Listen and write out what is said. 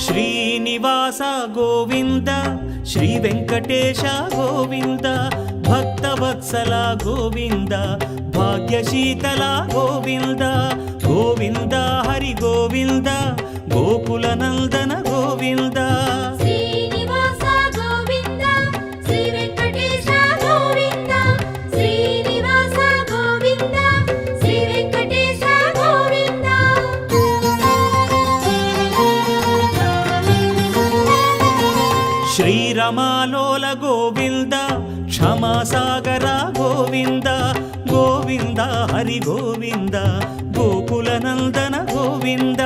Srinivasa Govinda Shri Venkatesha Govinda Bhaktavatsala Govinda భాగ్యశీతల Govinda Govinda Hari Govinda Gokula Nandana Govinda Srinivasa Govinda Shri Venkatesha Govinda Srinivasa Govinda Shri Venkatesha Govinda శ్రీరమాలోల Govinda క్షమాసాగర Govinda Govinda Hari Govinda Gokula Nandana Govinda